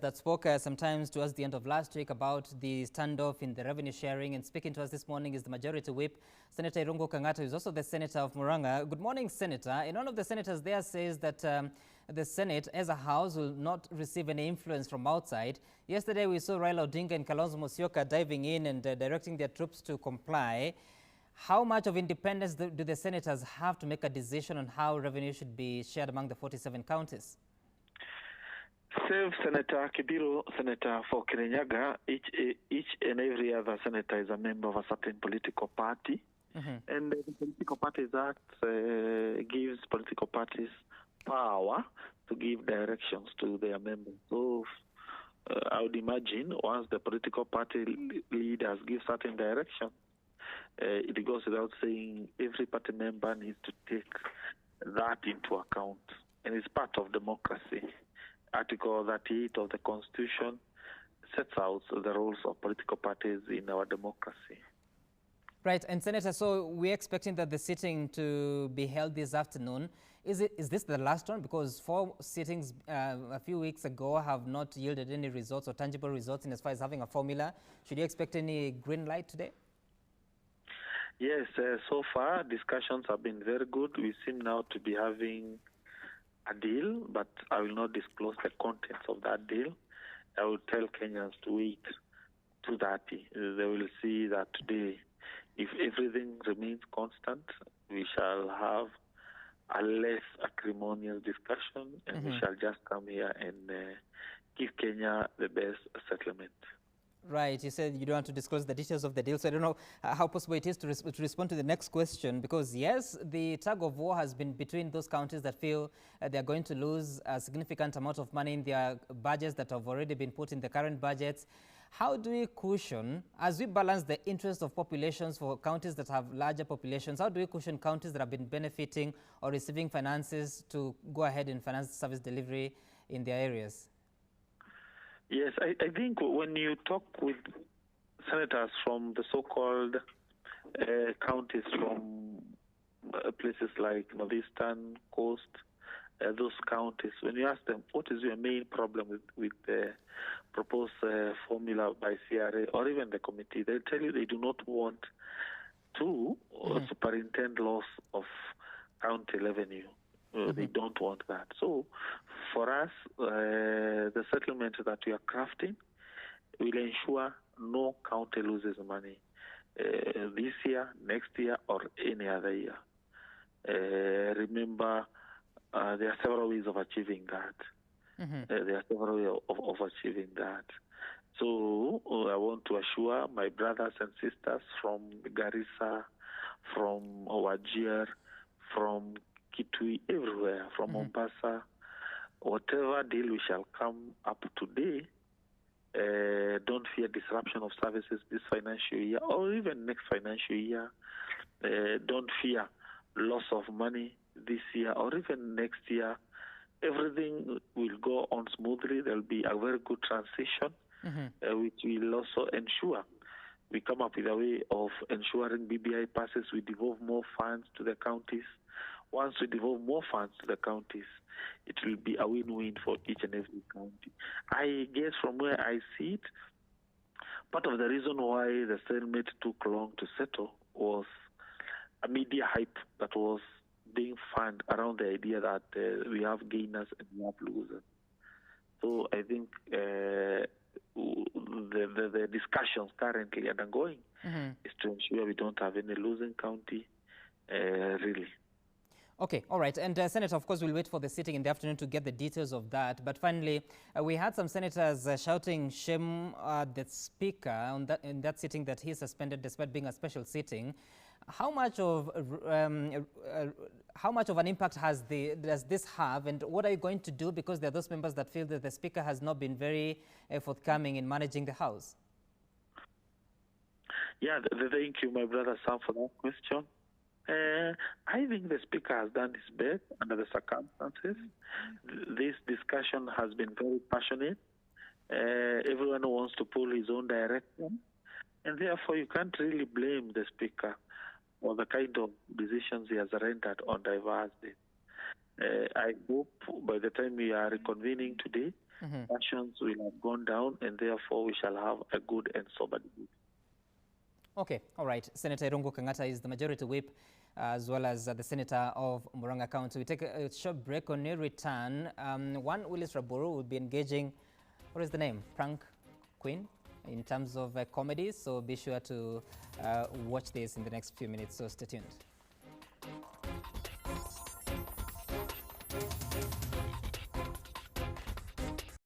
That spoke sometimes towards the end of last week about the standoff in the revenue sharing, and speaking to us this morning is the Majority Whip, Senator Irungu Kang'ata, who is also the Senator of Murang'a. Good morning, Senator. And one of the senators there says that the Senate as a house will not receive any influence from outside. Yesterday we saw Raila Odinga and Kalonzo Musyoka diving in and directing their troops to comply. How much of independence do the senators have to make a decision on how revenue should be shared among the 47 counties? Save Senator Kibiro, Senator for Kirinyaga, each and every other senator is a member of a certain political party. And the Political Parties Act gives political parties power to give directions to their members. So I would imagine once the political party leaders give certain direction, it goes without saying every party member needs to take that into account. And it's part of democracy. Article 38 of the Constitution sets out the roles of political parties in our democracy. Right, and Senator, so we're expecting that the sitting to be held this afternoon. Is this the last one? Because 4 sittings a few weeks ago have not yielded any results or tangible results in as far as having a formula. Should you expect any green light today? Yes, so far discussions have been very good. We seem now to be having a deal, but I will not disclose the contents of that deal. I will tell Kenyans to wait to that. They will see that today, if everything remains constant, we shall have a less acrimonious discussion, and we shall just come here and give Kenya the best settlement. Right, you said you don't want to disclose the details of the deal, so I don't know how possible it is to respond to the next question, because yes, the tug of war has been between those counties that feel they're going to lose a significant amount of money in their budgets that have already been put in the current budgets. How do we cushion, as we balance the interest of populations for counties that have larger populations, how do we cushion counties that have been benefiting or receiving finances to go ahead and finance service delivery in their areas? Yes, I think when you talk with senators from the so-called counties from places like Northeastern Coast, those counties, when you ask them, what is your main problem with the proposed formula by CRA or even the committee, they'll tell you they do not want to superintend loss of county revenue. They don't want that. So for us, the settlement that we are crafting will ensure no county loses money this year, next year, or any other year. Remember, there are several ways of achieving that. There are several ways of achieving that. So I want to assure my brothers and sisters from Garissa, from Wajir, from Kitui, everywhere, from Mombasa, whatever deal we shall come up today, don't fear disruption of services this financial year or even next financial year. Don't fear loss of money this year or even next year. Everything will go on smoothly. There will be a very good transition, which will also ensure we come up with a way of ensuring BBI passes. We devolve more funds to the counties. Once we devolve more funds to the counties, it will be a win-win for each and every county. I guess from where I see it, part of the reason why the settlement took long to settle was a media hype that was being fanned around the idea that we have gainers and we have losers. So I think the discussions currently undergoing is to ensure we don't have any losing county, really. Okay, all right. And Senator, of course, we'll wait for the sitting in the afternoon to get the details of that. But finally, we had some senators shouting shame at the speaker on in that sitting that he suspended despite being a special sitting. How much of an impact does this have, and what are you going to do? Because there are those members that feel that the speaker has not been very forthcoming in managing the House. Yeah, thank you, my brother Sam, for that question. I think the speaker has done his best under the circumstances. This discussion has been very passionate. Everyone wants to pull his own direction, and therefore you can't really blame the speaker for the kind of decisions he has rendered on diverse days. I hope by the time we are reconvening today, passions will have gone down, and therefore we shall have a good and sober debate. Okay, all right. Senator Irungu Kangata is the majority whip, as well as the senator of Murang'a County. We take a short break. On your return, one Willis Raburu will be engaging, what is the name? Prank Queen in terms of comedy. So be sure to watch this in the next few minutes. So stay tuned.